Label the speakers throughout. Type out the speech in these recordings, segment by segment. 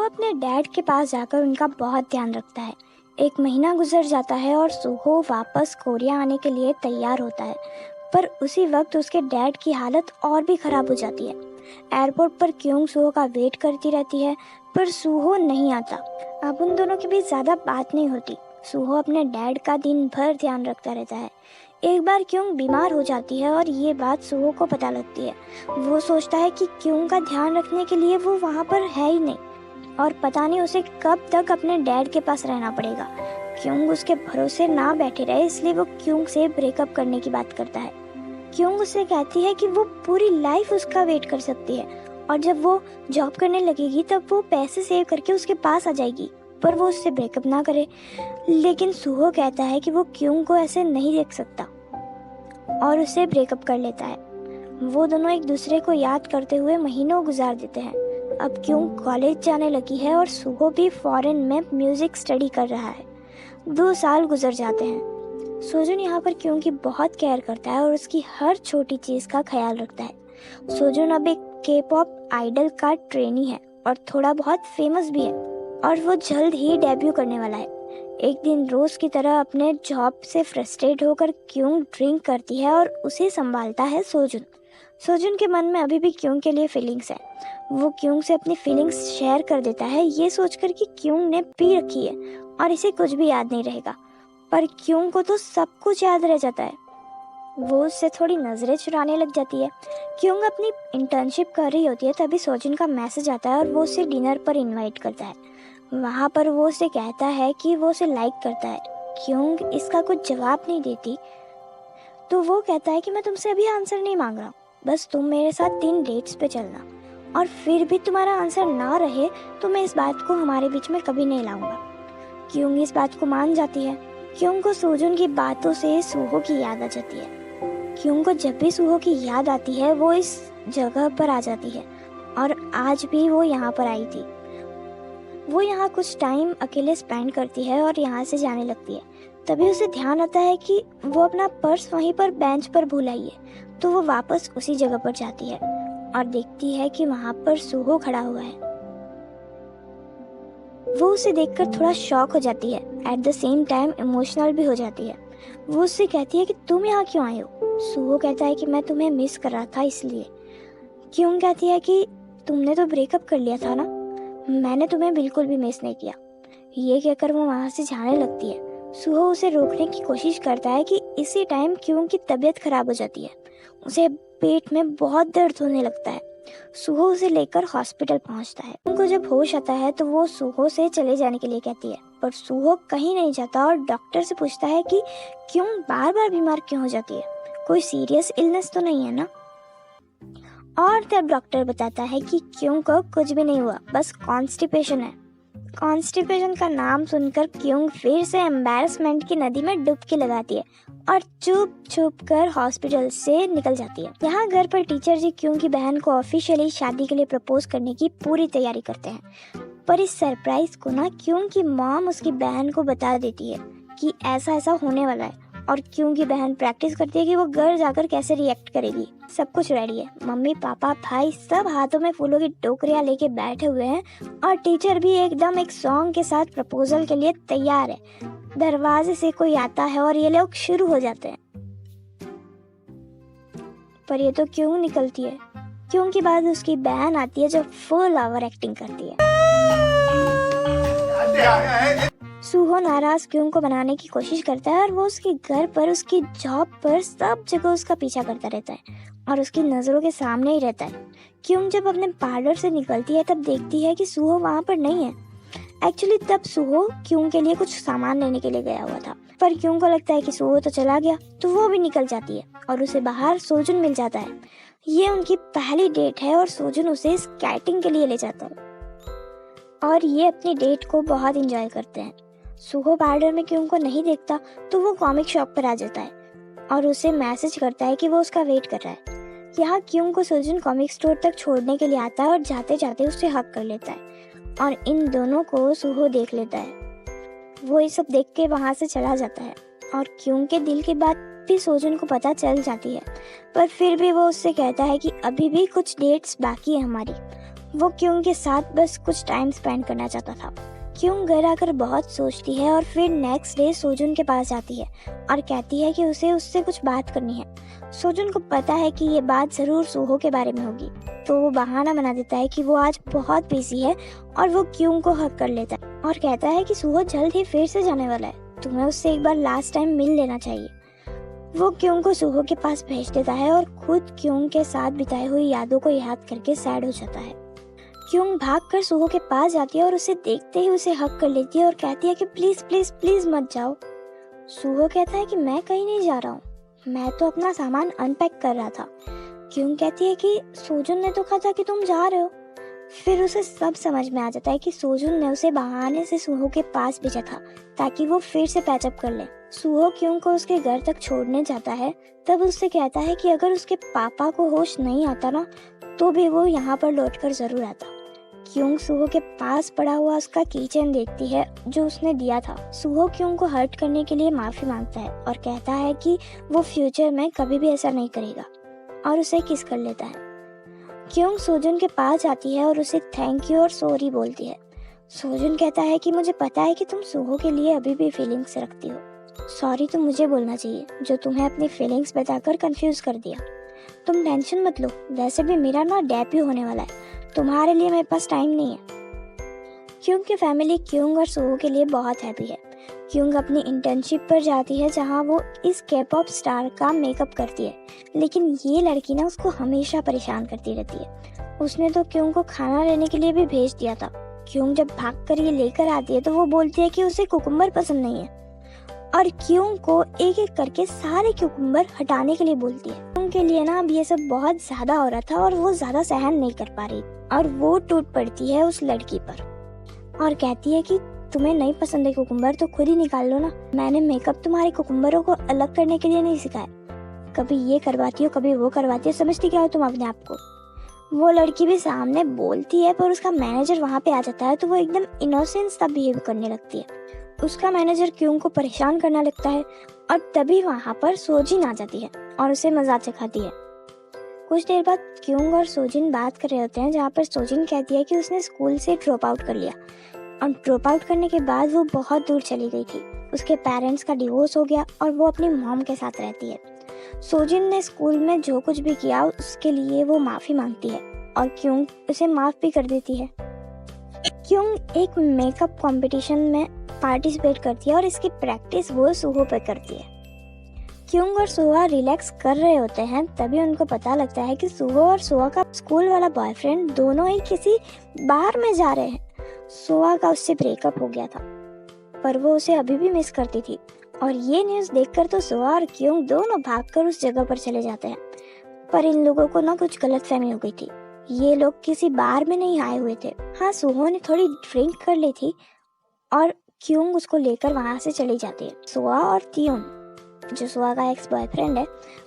Speaker 1: अपने डैड के पास जाकर उनका बहुत ध्यान रखता है। 1 महीना गुजर जाता है और सुहो वापस कोरिया आने के लिए तैयार होता है, पर उसी वक्त उसके डैड की हालत और भी खराब हो जाती है। एयरपोर्ट पर क्योंग सुहो का वेट करती रहती है, पर सुहो नहीं आता। अब उन दोनों के बीच ज़्यादा बात नहीं होती। सुहो अपने डैड का दिन भर ध्यान रखता रहता है। एक बार क्योंग बीमार हो जाती है और ये बात सुहो को पता लगती है। वो सोचता है कि क्योंग का ध्यान रखने के लिए वो वहाँ पर है ही नहीं, और पता नहीं उसे कब तक अपने डैड के पास रहना पड़ेगा। क्योंग उसके भरोसे ना बैठे रहे, इसलिए वो क्योंग से ब्रेकअप करने की बात करता है। क्योंग उसे कहती है कि वो पूरी लाइफ उसका वेट कर सकती है, और जब वो जॉब करने लगेगी तब वो पैसे सेव करके उसके पास आ जाएगी, पर वो उससे ब्रेकअप ना करे। लेकिन सुहो कहता है कि वो क्योंग को ऐसे नहीं देख सकता और उससे ब्रेकअप कर लेता है। वो दोनों एक दूसरे को याद करते हुए महीनों गुजार देते हैं। अब क्योंग कॉलेज जाने लगी है और सुहो भी फॉरेन में म्यूजिक स्टडी कर रहा है। 2 साल गुजर जाते हैं। सोजुन यहाँ पर क्योंग की बहुत केयर करता है और उसकी हर छोटी चीज़ का ख्याल रखता है। सोजुन अब एक K-pop आइडल का ट्रेनी है और थोड़ा बहुत फेमस भी है, और वो जल्द ही डेब्यू करने वाला है। एक दिन रोज की तरह अपने जॉब से फ्रस्ट्रेट होकर क्योंग ड्रिंक करती है और उसे संभालता है सोजुन। सोजुन के मन में अभी भी क्योंग के लिए फीलिंग्स है। वो क्योंग से अपनी फीलिंग्स शेयर कर देता है, ये सोचकर कि क्योंग ने पी रखी है और इसे कुछ भी याद नहीं रहेगा, पर क्योंग को तो सब कुछ याद रह जाता है। वो उससे थोड़ी नजरें चुराने लग जाती है। क्योंग अपनी इंटर्नशिप कर रही होती है, तभी सोजुन का मैसेज आता है और वो उसे डिनर पर इनवाइट करता है। वहाँ पर वो उसे कहता है कि वो उसे लाइक करता है। क्योंग इसका कुछ जवाब नहीं देती, तो वो कहता है कि मैं तुमसे अभी आंसर नहीं मांग रहा हूँ, बस तुम मेरे साथ 3 डेट्स पे चलना, और फिर भी तुम्हारा आंसर ना रहे तो मैं इस बात को हमारे बीच में कभी नहीं लाऊंगा। क्योंग इस बात को मान जाती है। क्योंग को सोजुन की बातों से सुहो की याद आ जाती है। क्योंग को जब भी सुहो की याद आती है वो इस जगह पर आ जाती है, और आज भी वो यहाँ पर आई थी। वो यहाँ कुछ टाइम अकेले स्पेंड करती है और यहाँ से जाने लगती है। तभी उसे ध्यान आता है कि वो अपना पर्स वहीं पर बेंच पर भूल आई है, तो वो वापस उसी जगह पर जाती है और देखती है कि वहाँ पर सुहो खड़ा हुआ है। वो उसे देखकर थोड़ा शॉक हो जाती है, at the same time emotional भी हो जाती है। वो उससे कहती है कि तुम यहाँ क्यों आए हो? सुहो कहता है कि मैं तुम्हें मिस कर रहा था इसलिए। क्यों कहती है कि तुमने तो ब्रेकअप कर लिया था ना, मैंने तुम्हें बिल्कुल भी मिस नहीं किया। ये कहकर वो वहाँ से जाने लगती है। सुहो उसे रोकने की कोशिश करता है कि इसी टाइम क्यों की तबीयत खराब हो जाती है। उसे पेट में बहुत दर्द होने लगता है। सुहो उसे लेकर हॉस्पिटल पहुंचता है। उनको जब होश आता है तो वो सुहो से चले जाने के लिए कहती है, पर सुहो कहीं नहीं जाता और डॉक्टर से पूछता है कि क्यों बार बार बीमार क्यों हो जाती है, कोई सीरियस इलनेस तो नहीं है ना। और तब डॉक्टर बताता है कि क्यों को कुछ भी नहीं हुआ, बस कॉन्स्टिपेशन है। कॉन्स्टिपेशन का नाम सुनकर क्यों फिर से एम्बैरसमेंट की नदी में डुबकी लगाती है और चुप चुप कर हॉस्पिटल से निकल जाती है। यहाँ घर पर टीचर जी क्यों की बहन को ऑफिशियली शादी के लिए प्रपोज करने की पूरी तैयारी करते हैं, पर इस सरप्राइज को ना क्यों की मॉम उसकी बहन को बता देती है कि ऐसा ऐसा होने वाला है, और क्यों की बहन प्रैक्टिस करती है कि वो घर जाकर कैसे रिएक्ट करेगी। सब कुछ रेडी है, मम्मी पापा भाई सब हाथों में फूलों की टोकरियां लेके बैठे हुए हैं, और टीचर भी एकदम एक सॉन्ग के साथ प्रपोजल के लिए तैयार है। दरवाजे से कोई आता है और ये लोग शुरू हो जाते हैं, पर ये तो क्यों निकलती है। क्यों के बाद उसकी बहन आती है जो फुल ओवर एक्टिंग करती है। सुहो नाराज क्यों को बनाने की कोशिश करता है और वो उसके घर पर, उसकी जॉब पर, सब जगह उसका पीछा करता रहता है और उसकी नजरों के सामने ही रहता है। क्यों जब अपने पार्लर से निकलती है तब देखती है कि सुहो वहाँ पर नहीं है। एक्चुअली तब सुहो क्यों के लिए कुछ सामान लेने के लिए गया हुआ था, पर क्यों को लगता है कि सुहो तो चला गया, तो वो भी निकल जाती है और उसे बाहर सोजुन मिल जाता है। ये उनकी पहली डेट है और सोजुन उसे स्केटिंग के लिए ले जाता है और ये अपनी डेट को बहुत एंजॉय करते हैं। सुहो पार्लर में क्यों को नहीं देखता, तो वो कॉमिक शॉप पर आ जाता है और उसे मैसेज करता है कि वो उसका वेट कर रहा है। यहाँ क्यों को सोजुन कॉमिक स्टोर तक छोड़ने के लिए आता है और जाते जाते उससे हक कर लेता है, और इन दोनों को सुहो देख लेता है। वो ये सब देख के वहाँ से चला जाता है और क्यों के दिल की बात भी सोजुन को पता चल जाती है, पर फिर भी वो उससे कहता है कि अभी भी कुछ डेट्स बाकी है हमारी। वो क्योंग के साथ बस कुछ टाइम स्पेंड करना चाहता था। क्योंग घर आकर बहुत सोचती है और फिर नेक्स्ट डे सोजुन के पास जाती है और कहती है कि उसे उससे कुछ बात करनी है। सोजुन को पता है कि ये बात ज़रूर सूहो के बारे में होगी, तो वो बहाना बना देता है कि वो आज बहुत बिजी है और वो क्योंग को हक कर लेता है और कहता है कि सूहो जल्द ही फिर से जाने वाला है, तुम्हें उससे एक बार लास्ट टाइम मिल लेना चाहिए। वो क्योंग को सूहो के पास भेज देता है और खुद क्योंग के साथ बिताई हुई यादों को याद करके सैड हो जाता है। क्योंग भागकर सूहो के पास जाती है और उसे देखते ही उसे हक कर लेती है और कहती है कि प्लीज प्लीज प्लीज मत जाओ। सूहो कहता है कि मैं कहीं नहीं जा रहा हूँ, मैं तो अपना सामान अनपैक कर रहा था। क्योंग कहती है कि सोजुन ने तो कहा था कि तुम जा रहे हो। फिर उसे सब समझ में आ जाता है कि सोजुन ने उसे बहाने से सूहो के पास भेजा था ताकि वो फिर से पैचअप कर ले। सूहो क्योंग को उसके घर तक छोड़ने जाता है, तब उससे कहता है कि अगर उसके पापा को होश नहीं आता ना तो भी वो यहाँ पर लौटकर जरूर आता। क्योंग सूहो के पास पड़ा हुआ उसका कीचेन देखती है जो उसने दिया था। सूहो क्योंग को हर्ट करने के लिए माफी मांगता है और कहता है कि वो फ्यूचर में कभी भी ऐसा नहीं करेगा और उसे किस कर लेता है। क्योंग सोजुन के पास जाती है और उसे थैंक यू और सॉरी बोलती है। सोजुन कहता है कि मुझे पता है कि तुम सूहो के लिए अभी भी फीलिंग्स रखती हो, सॉरी तो मुझे बोलना चाहिए जो तुम्हें अपनी फीलिंग्स बताकर कंफ्यूज कर दिया। तुम टेंशन मत लो, वैसे भी मेरा ना डेब्यू होने वाला है, तुम्हारे लिए मेरे पास टाइम नहीं है। क्योंग की फैमिली क्योंग और सूहो के लिए बहुत हैप्पी है। क्योंग अपनी इंटर्नशिप पर जाती है जहां वो इस के-पॉप स्टार का मेकअप करती है, लेकिन ये लड़की ना उसको हमेशा परेशान करती रहती है। उसने तो क्योंग को खाना लेने के लिए भी भेज दिया था। क्योंग जब भागकर ये लेकर आती है तो वो बोलती है कि उसे कुकुम्बर पसंद नहीं है और क्योंग को एक एक करके सारे क्यूकम्बर हटाने के लिए बोलती है। क्योंग के लिए ना अब ये सब बहुत ज्यादा हो रहा था और वो ज्यादा सहन नहीं कर पा रही और वो टूट पड़ती है उस लड़की पर और कहती है कि तुम्हें नहीं पसंद है कुकुम्बर तो खुद ही निकाल लो ना, मैंने मेकअप तुम्हारे कुकुम्बरों को अलग करने के लिए नहीं सिखाया, कभी ये करवाती हो कभी वो करवाती हो, समझती क्या हो तुम अपने आप को। वो लड़की भी सामने बोलती है पर उसका मैनेजर वहाँ पे आ जाता है तो वो एकदम इनोसेंट सा बिहेव करने लगती है। उसका मैनेजर क्योंग को परेशान करना लगता है और तभी वहाँ पर सोजिन आ जाती है और उसे मजाक सिखाती है। कुछ देर बाद क्योंग और सोजिन बात कर रहे होते हैं जहाँ पर सोजिन कहती है कि उसने स्कूल से ड्रॉप आउट कर लिया और ड्रॉप आउट करने के बाद वो बहुत दूर चली गई थी। उसके पेरेंट्स का डिवोर्स हो गया और वो अपनी मॉम के साथ रहती है। सोजिन ने स्कूल में जो कुछ भी किया उसके लिए वो माफ़ी मांगती है और क्योंग उसे माफ़ भी कर देती है। क्योंग एक मेकअप कंपटीशन में पार्टिसिपेट करती है और इसकी प्रैक्टिस वो सूहो पर करती है। क्योंग और सुहा रिलैक्स कर रहे होते हैं तभी उनको पता लगता है कि सुहो और सुहा का स्कूल वाला बॉयफ्रेंड दोनों ही किसी बार में जा रहे हैं। सुहा का उससे ब्रेकअप हो गया था पर वो उसे अभी भी मिस करती थी और ये न्यूज़ देखकर तो सुहा और क्योंग दोनों भागकर उस जगह पर चले जाते हैं। पर इन लोगों को ना कुछ गलतफहमी हो गई थी, ये लोग किसी बार में नहीं आए हुए थे। हाँ, सुहो ने थोड़ी ड्रिंक कर ली थी और क्योंग उसको लेकर वहाँ से चली जाती है। सुहा और त्योन जो सुहा का एक्स बॉयफ्रेंड है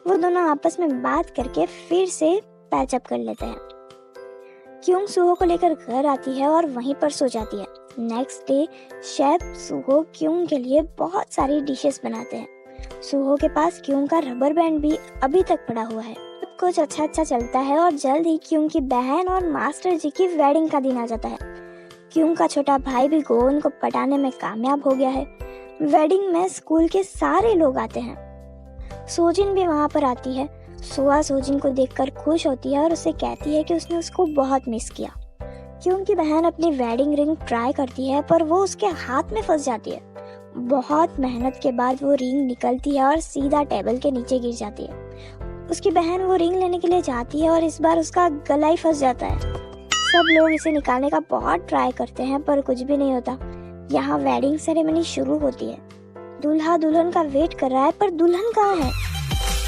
Speaker 1: वो दोनों आपस में बात करके फिर से पैचअप कर लेते हैं। क्योंग सुहो को लेकर घर आती है और वहीं पर सो जाती है। नेक्स्ट डे शेफ सुहो क्योंग के लिए बहुत सारी डिशेस बनाते हैं। सुहो के पास क्योंग का रबर बैंड भी अभी तक पड़ा हुआ है। सब कुछ अच्छा चलता है और जल्द ही क्योंग की बहन और मास्टर जी की वेडिंग का दिन आ जाता है। क्योंग का छोटा भाई भी गोवन को पटाने में कामयाब हो गया है। वेडिंग में स्कूल के सारे लोग आते हैं। सोजिन भी वहाँ पर आती है। सुहा सोजिन को देखकर खुश होती है और उसे कहती है कि उसने उसको बहुत मिस किया। क्योंग की बहन अपनी वेडिंग रिंग ट्राई करती है पर वो उसके हाथ में फंस जाती है। बहुत मेहनत के बाद वो रिंग निकलती है और सीधा टेबल के नीचे गिर जाती है। उसकी बहन वो रिंग लेने के लिए जाती है और इस बार उसका गला ही फंस जाता है। सब लोग इसे निकालने का बहुत ट्राई करते हैं पर कुछ भी नहीं होता। यहाँ वेडिंग सेरेमनी शुरू होती है। दूल्हा दुल्हन का वेट कर रहा है पर दुल्हन कहाँ है?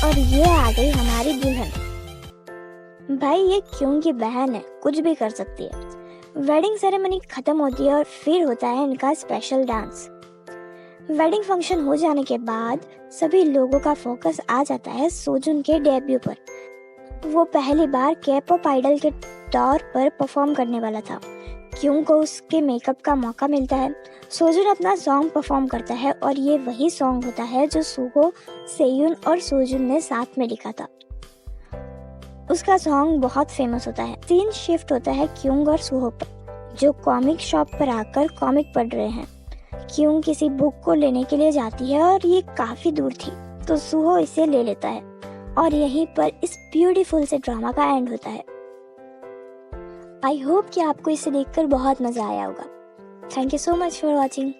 Speaker 1: और ये आ गई हमारी दुल्हन। भाई ये क्योंग की बहन है, कुछ भी कर सकती है। वेडिंग सेरेमनी खत्म होती है और फिर होता है इनका स्पेशल डांस। वेडिंग फंक्शन हो जाने के बाद सभी लोगों का फोकस आ जाता है सोजुन के डेब्यू पर। वो पहली बार के-पॉप आइडल के तौर पर परफॉर्म करने वाला था। क्योंग को उसके मेकअप का मौका मिलता है। सोजुन अपना सॉन्ग परफॉर्म करता है और ये वही सॉन्ग होता है जो सुहो, सेयुन और सोजुन ने साथ में लिखा था। उसका सॉन्ग बहुत फेमस होता है। सीन शिफ्ट होता है क्यूंग और सुहो पर, जो कॉमिक शॉप पर आकर कॉमिक पढ़ रहे हैं। क्यूंग किसी बुक को लेने के लिए जाती है और ये काफ़ी दूर थी, तो सुहो इसे ले लेता है और यहीं पर इस ब्यूटीफुल से ड्रामा का एंड होता है। आई होप कि आपको इसे देखकर बहुत मज़ा आया होगा। Thank you so much for watching.